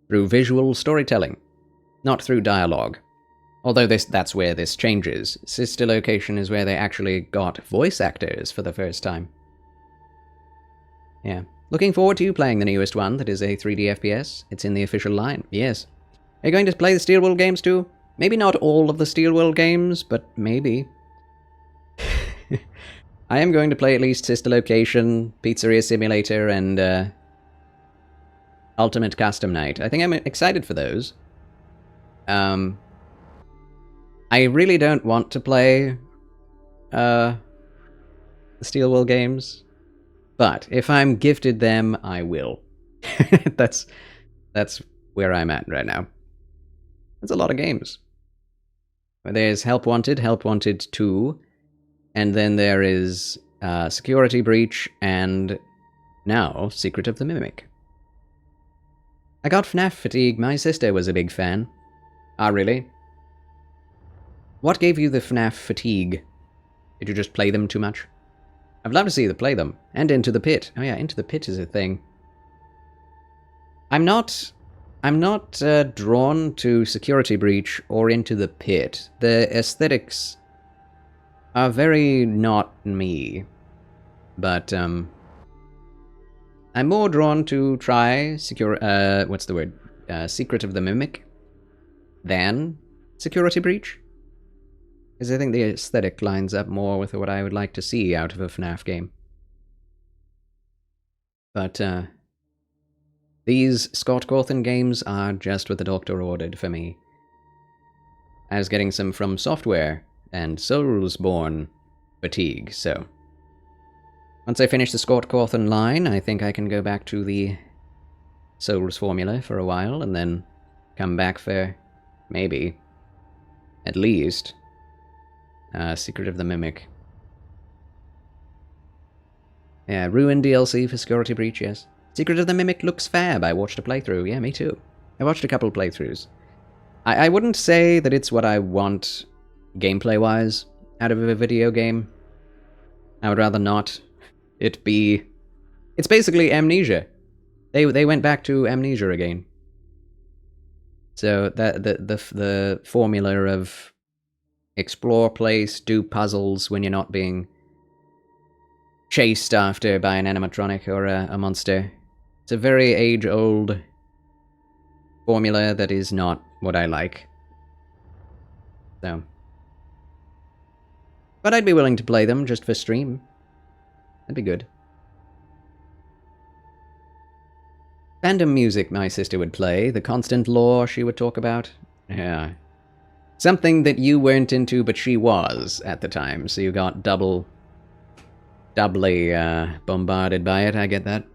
through visual storytelling, not through dialogue. Although that's where this changes. Sister Location is where they actually got voice actors for the first time. Yeah. Looking forward to you playing the newest one that is a 3D FPS. It's in the official line. Yes. Are you going to play the Steelworld games too? Maybe not all of the Steelworld games, but maybe. I am going to play at least Sister Location, Pizzeria Simulator, and Ultimate Custom Night. I think I'm excited for those. I really don't want to play the Steelworld games. But if I'm gifted them, I will. That's where I'm at right now. That's a lot of games. There's Help Wanted 2, and then there is Security Breach, and now Secret of the Mimic. I got FNAF fatigue. My sister was a big fan. Ah, really? What gave you the FNAF fatigue? Did you just play them too much? I'd love to see you play them. And Into the Pit. Oh yeah, Into the Pit is a thing. I'm not drawn to Security Breach or Into the Pit. The aesthetics are very not me. But, I'm more drawn to try Secret of the Mimic than Security Breach. Because I think the aesthetic lines up more with what I would like to see out of a FNAF game. But, these Scott Cawthon games are just what the doctor ordered for me. I was getting some From Software and Soulsborne fatigue, so... Once I finish the Scott Cawthon line, I think I can go back to the Souls formula for a while, and then come back for, maybe, at least... Secret of the Mimic. Yeah, Ruin DLC for Security Breach, yes. Secret of the Mimic looks fab. I watched a playthrough. Yeah, me too. I watched a couple playthroughs. I wouldn't say that it's what I want gameplay-wise out of a video game. I would rather not it be... It's basically Amnesia. They went back to Amnesia again. So that the formula of explore place, do puzzles when you're not being chased after by an animatronic or a monster. It's a very age-old formula that is not what I like. So. But I'd be willing to play them just for stream. That'd be good. Fandom music my sister would play, the constant lore she would talk about. Yeah. Something that you weren't into, but she was at the time, so you got doubly bombarded by it, I get that.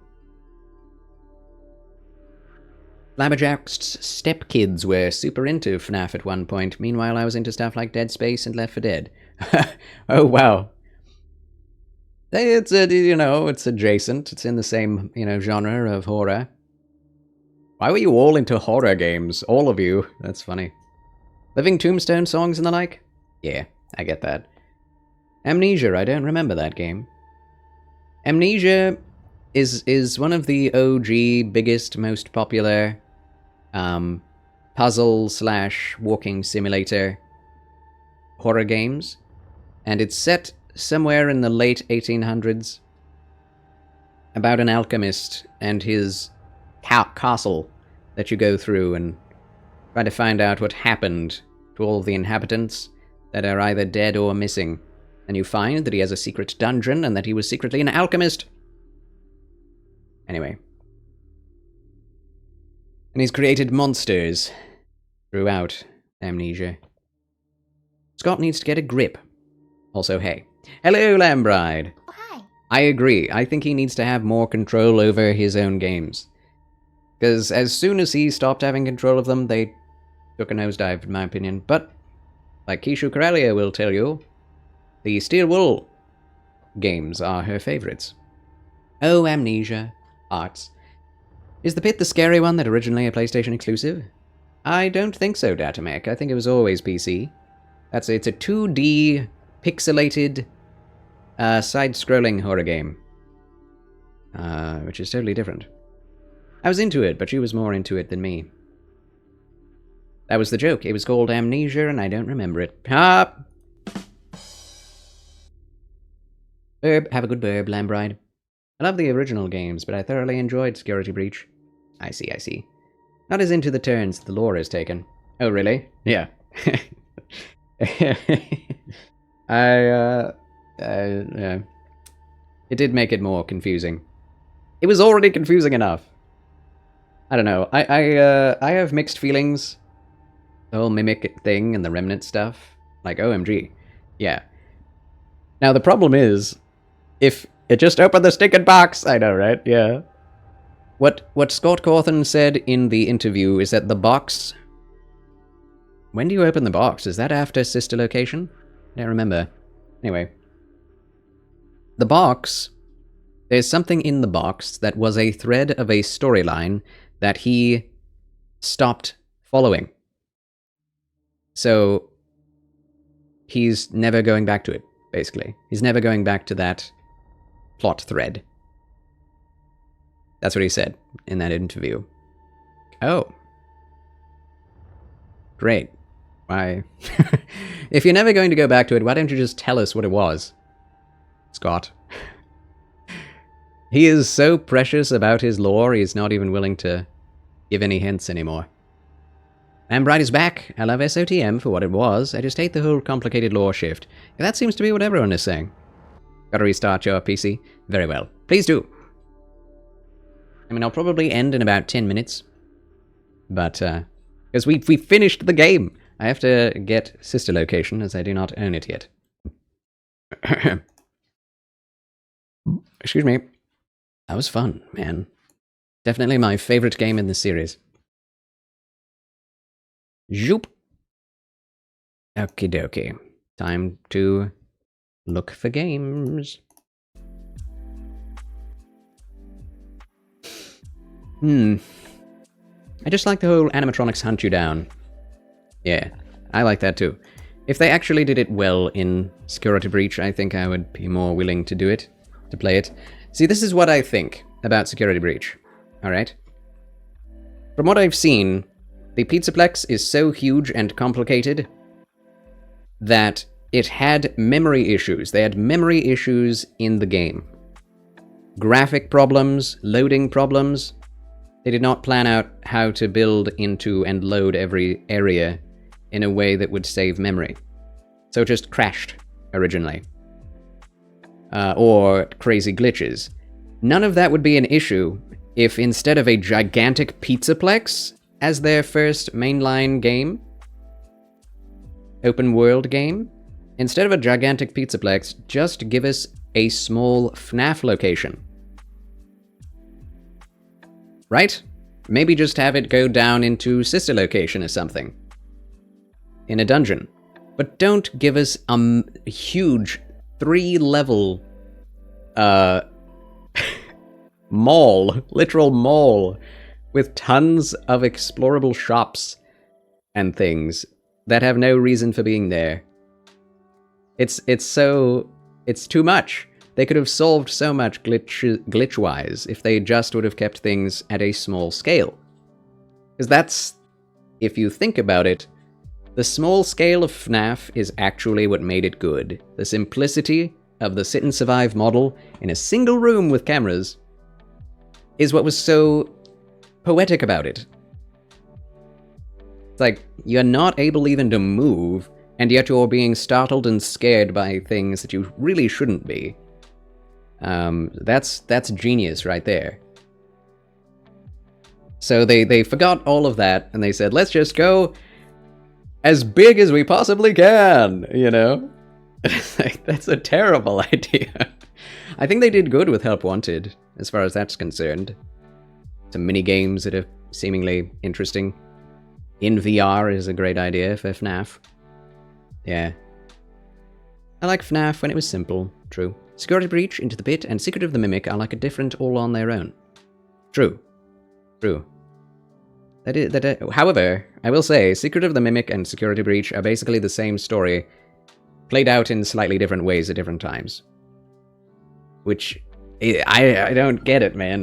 Flabberjack's stepkids were super into FNAF at one point, meanwhile I was into stuff like Dead Space and Left 4 Dead. Oh, wow. It's, it's adjacent, it's in the same, genre of horror. Why were you all into horror games? All of you. That's funny. Living Tombstone songs and the like? Yeah, I get that. Amnesia, I don't remember that game. Amnesia is one of the OG, biggest, most popular puzzle/walking simulator horror games. And it's set somewhere in the late 1800s about an alchemist and his castle that you go through and try to find out what happened to all the inhabitants that are either dead or missing. And you find that he has a secret dungeon and that he was secretly an alchemist. Anyway. And he's created monsters throughout Amnesia. Scott needs to get a grip. Also, hey. Hello, Lambride. Oh, hi. I agree. I think he needs to have more control over his own games. Because as soon as he stopped having control of them, they took a nosedive, in my opinion. But, like Kishu Corellia will tell you, the Steel Wool games are her favorites. Oh, Amnesia. Arts. Is the Pit the scary one that originally a PlayStation exclusive? I don't think so, Datamec. I think it was always PC. It's a 2D, pixelated, side-scrolling horror game. Which is totally different. I was into it, but she was more into it than me. That was the joke. It was called Amnesia, and I don't remember it. Ha! Burb, have a good burb, Lambride. I love the original games, but I thoroughly enjoyed Security Breach. I see. Not as into the turns the lore has taken. Oh, really? Yeah. Yeah. It did make it more confusing. It was already confusing enough. I don't know. I have mixed feelings. The whole Mimic thing and the Remnant stuff. Like, OMG. Yeah. Now, the problem is, if it just opened the stinking box, I know, right? Yeah. What Scott Cawthon said in the interview is that the box... When do you open the box? Is that after Sister Location? I don't remember. Anyway. The box... There's something in the box that was a thread of a storyline that he stopped following. So, he's never going back to it, basically. He's never going back to that plot thread. That's what he said in that interview. Oh. Great. Why? If you're never going to go back to it, why don't you just tell us what it was? Scott. He is so precious about his lore, he's not even willing to give any hints anymore. Ambright is back. I love SOTM for what it was. I just hate the whole complicated lore shift. That seems to be what everyone is saying. Gotta restart your PC? Very well. Please do. I mean, I'll probably end in about 10 minutes. But, because we finished the game. I have to get Sister Location, as I do not own it yet. Excuse me. That was fun, man. Definitely my favorite game in the series. Zoop. Okie dokie. Time to look for games. I just like the whole animatronics hunt you down. Yeah, I like that too. If they actually did it well in Security Breach, I think I would be more willing to do it, to play it. See, this is what I think about Security Breach, alright? From what I've seen, the Pizzaplex is so huge and complicated that it had memory issues. They had memory issues in the game. Graphic problems, loading problems. They did not plan out how to build into and load every area in a way that would save memory. So it just crashed originally. Or crazy glitches. None of that would be an issue if instead of a gigantic Pizzaplex as their first mainline game, open world game, instead of a gigantic Pizzaplex, just give us a small FNAF location. Right? Maybe just have it go down into sister location or something. In a dungeon. But don't give us a huge 3-level mall, literal mall, with tons of explorable shops and things that have no reason for being there. It's too much. They could have solved so much glitch-wise if they just would have kept things at a small scale. Because that's, if you think about it, the small scale of FNAF is actually what made it good. The simplicity of the sit and survive model in a single room with cameras is what was so poetic about it. It's like, you're not able even to move, and yet you're being startled and scared by things that you really shouldn't be. That's genius right there. So they forgot all of that, and they said, let's just go as big as we possibly can, you know? Like, that's a terrible idea. I think they did good with Help Wanted, as far as that's concerned. Some mini-games that are seemingly interesting. In VR is a great idea for FNAF. Yeah. I like FNAF when it was simple, true. Security Breach, Into the Pit, and Secret of the Mimic are like a different all on their own. True. True. However, I will say, Secret of the Mimic and Security Breach are basically the same story, played out in slightly different ways at different times. Which, I don't get it, man.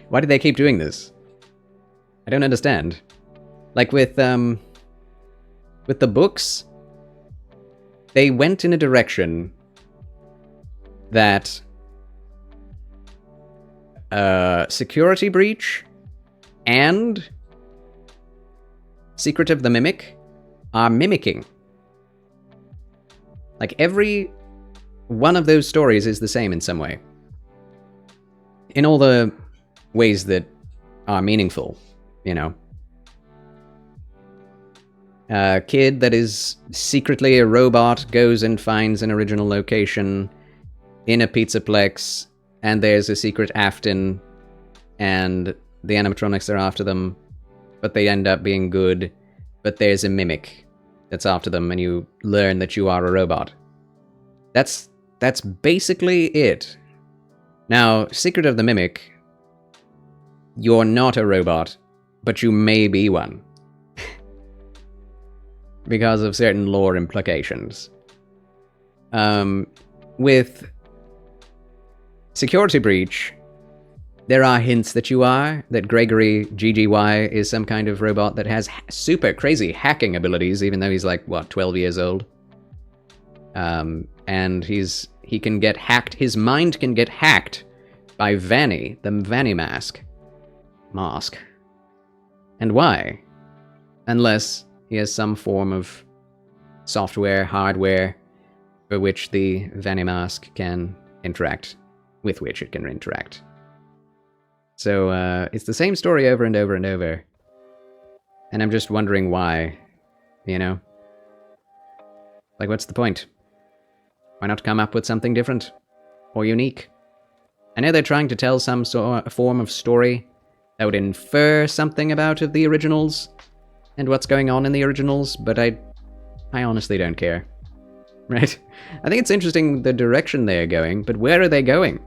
Why do they keep doing this? I don't understand. Like with the books, they went in a direction that Security Breach and Secret of the Mimic are mimicking. Like, every one of those stories is the same in some way. In all the ways that are meaningful, you know. A kid that is secretly a robot goes and finds an original location in a Pizzaplex, and there's a secret Afton, and the animatronics are after them, but they end up being good, but there's a mimic that's after them, and you learn that you are a robot. That's basically it. Now, Secret of the Mimic, you're not a robot, but you may be one. Because of certain lore implications. With Security Breach, there are hints that you are, that Gregory GGY is some kind of robot that has super crazy hacking abilities, even though he's like, what, 12 years old? And he can get hacked, his mind can get hacked by Vanny, the Vanny mask. And why? Unless he has some form of software, hardware, for which the Vanny mask can interact, with which it can interact. So, it's the same story over and over and over. And I'm just wondering why, you know? Like, what's the point? Why not come up with something different? Or unique? I know they're trying to tell some form of story that would infer something about the originals, and what's going on in the originals, but I honestly don't care. Right? I think it's interesting the direction they're going, but where are they going?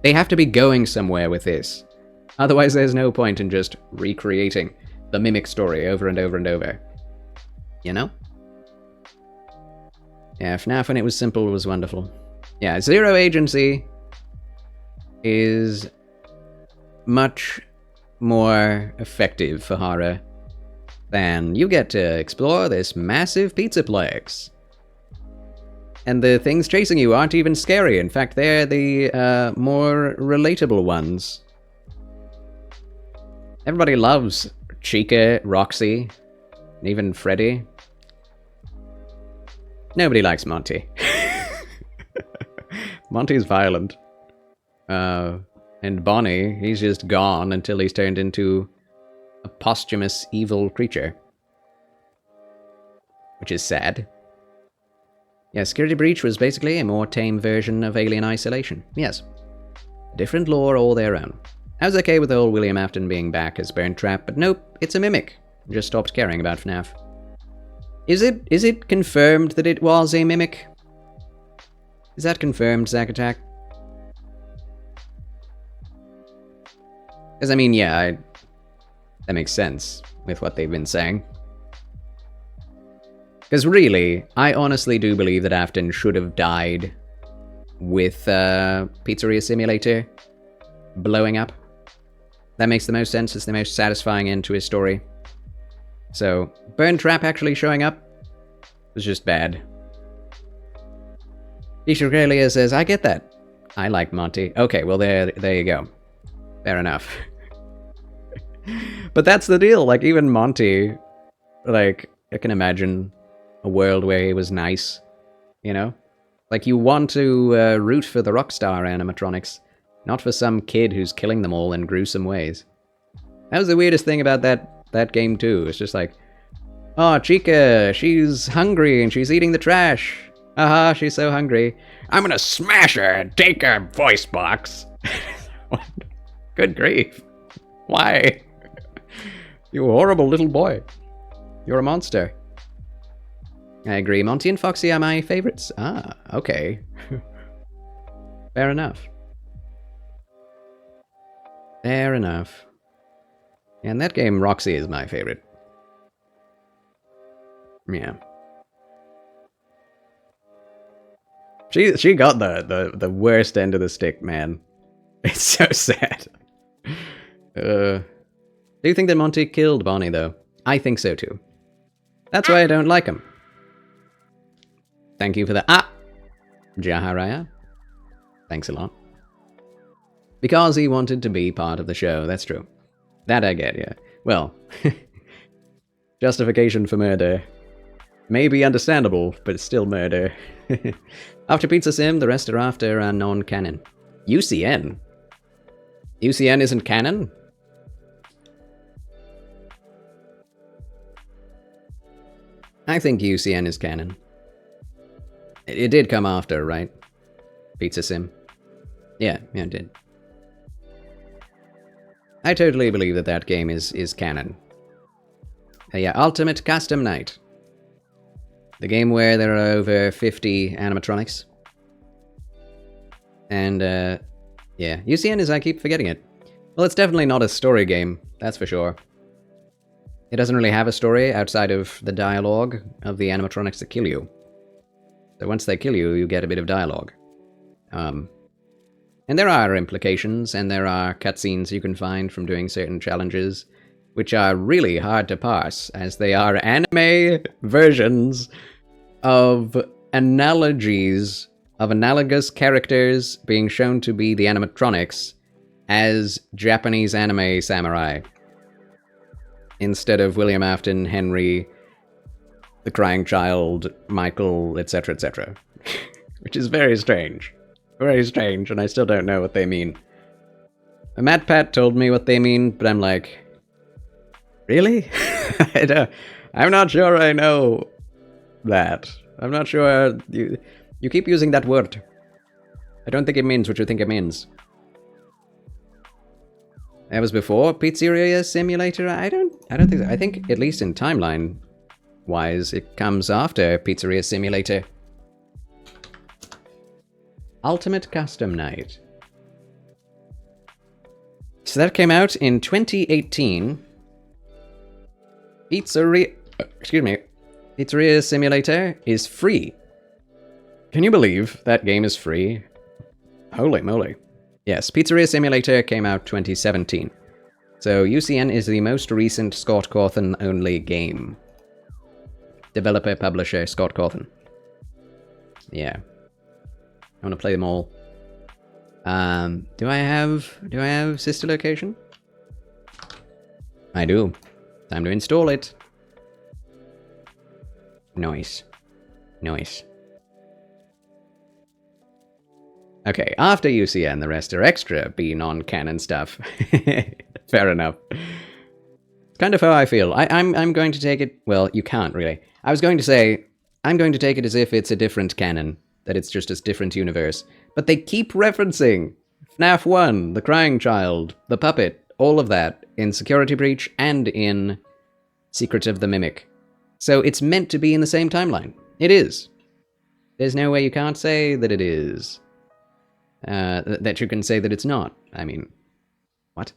They have to be going somewhere with this. Otherwise there's no point in just recreating the Mimic story over and over and over. You know? Yeah, FNAF when it was simple was wonderful. Yeah, zero agency is much more effective for horror than you get to explore this massive pizzaplex. And the things chasing you aren't even scary. In fact, they're the more relatable ones. Everybody loves Chica, Roxy, and even Freddy. Nobody likes Monty. Monty's violent. And Bonnie, he's just gone until he's turned into a posthumous evil creature. Which is sad. Yeah, Security Breach was basically a more tame version of Alien Isolation. Yes. Different lore all their own. I was okay with the whole William Afton being back as Burnt Trap, but nope, it's a mimic. Just stopped caring about FNAF. Is it confirmed that it was a mimic? Is that confirmed, Zack Attack? Because, I mean, yeah, that makes sense with what they've been saying. Because really, I honestly do believe that Afton should have died with Pizzeria Simulator blowing up. That makes the most sense. It's the most satisfying end to his story. So, Burn Trap actually showing up was just bad. Isha Grelia says, I get that. I like Monty. Okay, well, there you go. Fair enough. But that's the deal. Like, even Monty, like, I can imagine a world where he was nice, you know? Like, you want to root for the Rockstar animatronics, not for some kid who's killing them all in gruesome ways. That was the weirdest thing about that game, too. It's just like, oh, Chica, she's hungry and she's eating the trash. Haha, she's so hungry. I'm gonna smash her and take her voice box. Good grief. Why? You horrible little boy. You're a monster. I agree. Monty and Foxy are my favorites. Ah, okay. Fair enough. Fair enough. Yeah, in that game, Roxy is my favorite. Yeah. She got the worst end of the stick, man. It's so sad. Do you think that Monty killed Bonnie, though? I think so, too. That's why I don't like him. Thank you for the Jaharaya. Thanks a lot. Because he wanted to be part of the show, that's true. That I get, yeah. Well, justification for murder may be understandable, but it's still murder. After Pizza Sim, the rest are non-canon. UCN? UCN isn't canon? I think UCN is canon. It did come after, right? Pizza Sim. Yeah, it did. I totally believe that game is canon. Yeah, Ultimate Custom Night. The game where there are over 50 animatronics. And, yeah, UCN is, I keep forgetting it. Well, it's definitely not a story game, that's for sure. It doesn't really have a story outside of the dialogue of the animatronics that kill you. So once they kill you, you get a bit of dialogue. And there are implications, and there are cutscenes you can find from doing certain challenges, which are really hard to parse, as they are anime versions of analogies of analogous characters being shown to be the animatronics as Japanese anime samurai. Instead of William Afton, Henry, the Crying Child, Michael, etc., etc. Which is very strange. Very strange, and I still don't know what they mean. Matt Pat told me what they mean, but I'm like, really? I'm not sure I know that. I'm not sure. You keep using that word. I don't think it means what you think it means. That was before Pizzeria Simulator? I don't think so. I think, at least in timeline-wise, it comes after Pizzeria Simulator. Ultimate Custom Night. So that came out in 2018. Pizzeria Simulator is free Can you believe that game is free? Holy moly. Yes, Pizzeria Simulator came out 2017. So UCN is the most recent Scott Cawthon only game. Developer, publisher, Scott Cawthon. Yeah. I want to play them all. Do I have sister location? I do. Time to install it. Nice. Nice. Okay, after UCN, the rest are extra be non-canon stuff. Fair enough. It's kind of how I feel. I'm going to take it... Well, you can't, really. I was going to say, I'm going to take it as if it's a different canon. That it's just a different universe. But they keep referencing FNAF 1, The Crying Child, The Puppet, all of that in Security Breach and in Secret of the Mimic. So it's meant to be in the same timeline. It is. There's no way you can't say that it is. That you can say that it's not. I mean, what?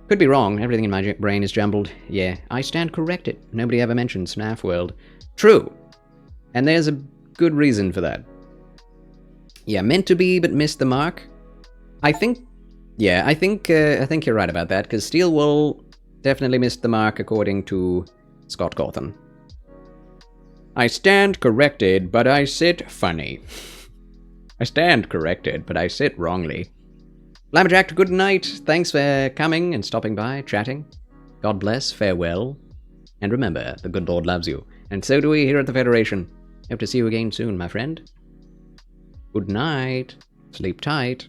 Could be wrong. Everything in my brain is jumbled. Yeah, I stand corrected. Nobody ever mentions FNAF World. True. And there's a good reason for that. Yeah, meant to be, but missed the mark. I think you're right about that, because Steel Wool definitely missed the mark according to Scott Cawthon. I stand corrected, but I sit funny. I stand corrected, but I sit wrongly. Lumberjack, good night. Thanks for coming and stopping by, chatting. God bless, farewell. And remember, the good Lord loves you. And so do we here at the Federation. Hope to see you again soon, my friend. Good night. Sleep tight.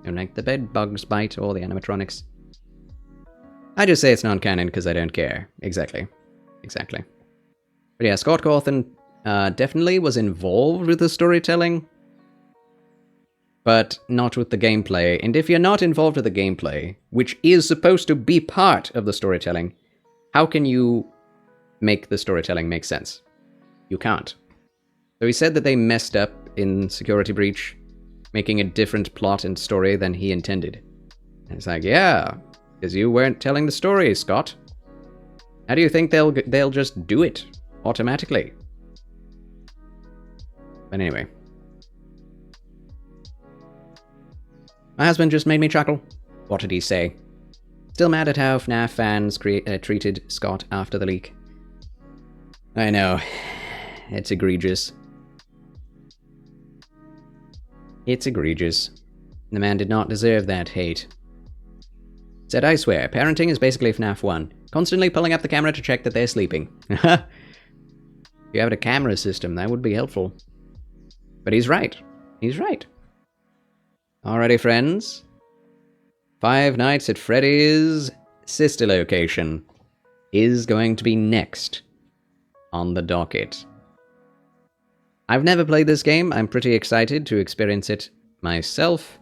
Don't make the bed bugs bite or the animatronics. I just say it's non-canon because I don't care. Exactly. Exactly. But yeah, Scott Cawthon definitely was involved with the storytelling, but not with the gameplay. And if you're not involved with the gameplay, which is supposed to be part of the storytelling, how can you make the storytelling make sense? You can't. So he said that they messed up in Security Breach, making a different plot and story than he intended. And it's like, yeah, because you weren't telling the story, Scott. How do you think they'll just do it automatically? But anyway. My husband just made me chuckle. What did he say? Still mad at how FNAF fans treated Scott after the leak. I know. It's egregious. It's egregious. The man did not deserve that hate. Said, I swear, parenting is basically FNAF 1. Constantly pulling up the camera to check that they're sleeping. If you have a camera system, that would be helpful. But he's right. He's right. Alrighty, friends. Five Nights at Freddy's sister location is going to be next on the docket. I've never played this game. I'm pretty excited to experience it myself.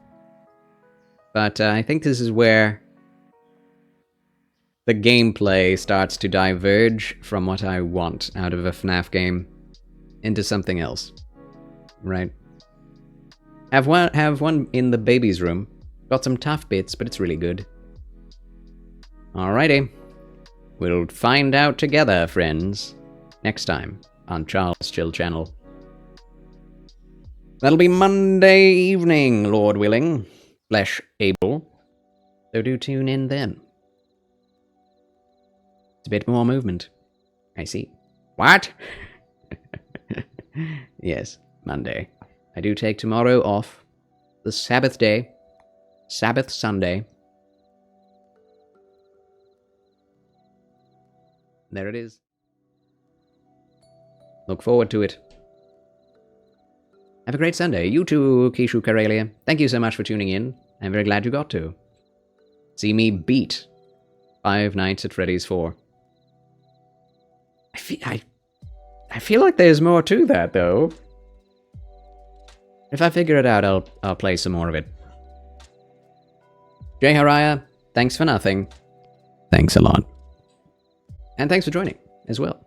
But I think this is where the gameplay starts to diverge from what I want out of a FNAF game into something else. Right? Have one in the baby's room. Got some tough bits, but it's really good. Alrighty. We'll find out together, friends. Next time on Charles Chill Channel. That'll be Monday evening, Lord willing. Flesh able. So do tune in then. It's a bit more movement. I see. What? Yes, Monday. I do take tomorrow off. The Sabbath day. Sabbath Sunday. There it is. Look forward to it. Have a great Sunday. You too, Kishu Karelia. Thank you so much for tuning in. I'm very glad you got to. See me beat Five Nights at Freddy's 4. I feel like there's more to that, though. If I figure it out, I'll play some more of it. Jay Haraya, thanks for nothing. Thanks a lot. And thanks for joining as well.